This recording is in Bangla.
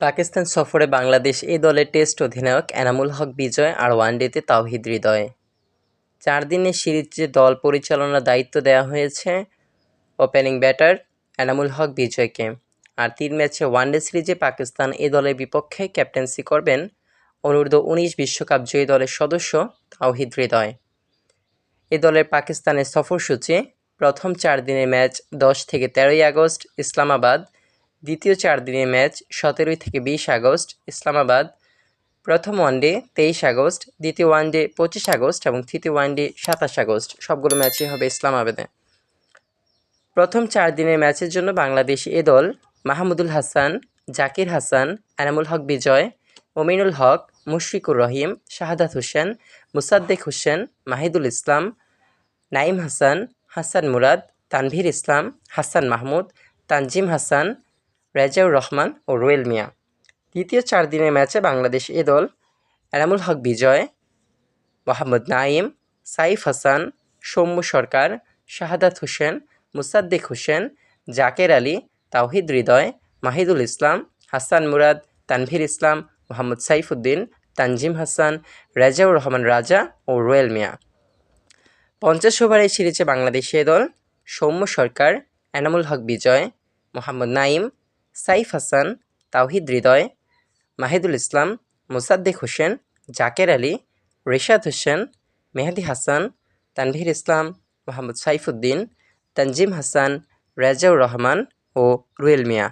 পাকিস্তান সফরে বাংলাদেশ এ দলের টেস্ট অধিনায়ক এনামুল হক বিজয় আর ওয়ানডেতে তাওহিদ হৃদয়। 4 দিনের সিরিজে দল পরিচালনার দায়িত্ব দেওয়া হয়েছে ওপেনিং ব্যাটার এনামুল হক বিজয়কে। আর 3 ম্যাচে ওয়ানডে সিরিজে পাকিস্তান এ দলের বিপক্ষে ক্যাপ্টেন্সি করবেন অনূর্ধ্ব-19 বিশ্বকাপ জয়ী দলের সদস্য তাওহিদ হৃদয়। এ দলের পাকিস্তানের সফরসূচি: প্রথম 4 দিনের ম্যাচ 10 থেকে 13 আগস্ট ইসলামাবাদ, দ্বিতীয় 4 দিনের ম্যাচ 17 থেকে 20 আগস্ট ইসলামাবাদ, প্রথম ওয়ানডে 23 আগস্ট, দ্বিতীয় ওয়ানডে 25 আগস্ট এবং তৃতীয় ওয়ানডে 27 আগস্ট। সবগুলো ম্যাচই হবে ইসলামাবাদে। প্রথম 4 দিনের ম্যাচের জন্য বাংলাদেশ এ দল মাহমুদুল হাসান, জাকির হাসান, এনামুল হক বিজয়, মমিনুল হক, মুশফিকুর রহিম, শাহাদাত হোসেন, মুসাদ্দেক হোসেন, মাহিদুল ইসলাম, নাঈম হাসান, হাসান মুরাদ, তানভীর ইসলাম, হাসান মাহমুদ, তানজিম হাসান, রেজাউর রহমান ও রুয়েল মিয়া। দ্বিতীয় 4 দিনের ম্যাচে বাংলাদেশ এ দল এনামুল হক বিজয়, মোহাম্মদ নাঈম, সাইফ হাসান, সৌম্য সরকার, শাহাদাত হোসেন, মুসাদ্দেক হোসেন, জাকের আলী, তাওহিদ হৃদয়, মাহিদুল ইসলাম, হাসান মুরাদ, তানভীর ইসলাম, মোহাম্মদ সাইফুদ্দিন, তানজিম হাসান, রেজাউর রহমান রাজা ও রুয়েল মিয়া। 50 ওভারের সিরিজে বাংলাদেশ এ দল সৌম্য সরকার, এনামুল হক বিজয়, মোহাম্মদ নাঈম, সাইফ হাসান, তাওহিদ হৃদয়, মাহিদুল ইসলাম, মুসাদ্দেক হোসেন, জাকের আলী, রিশাদ হোসেন, মেহেদি হাসান, তানভীর ইসলাম, মোহাম্মদ সাইফুদ্দিন, তানজিম হাসান, রেজাউর রহমান ও রুয়েল মিয়া।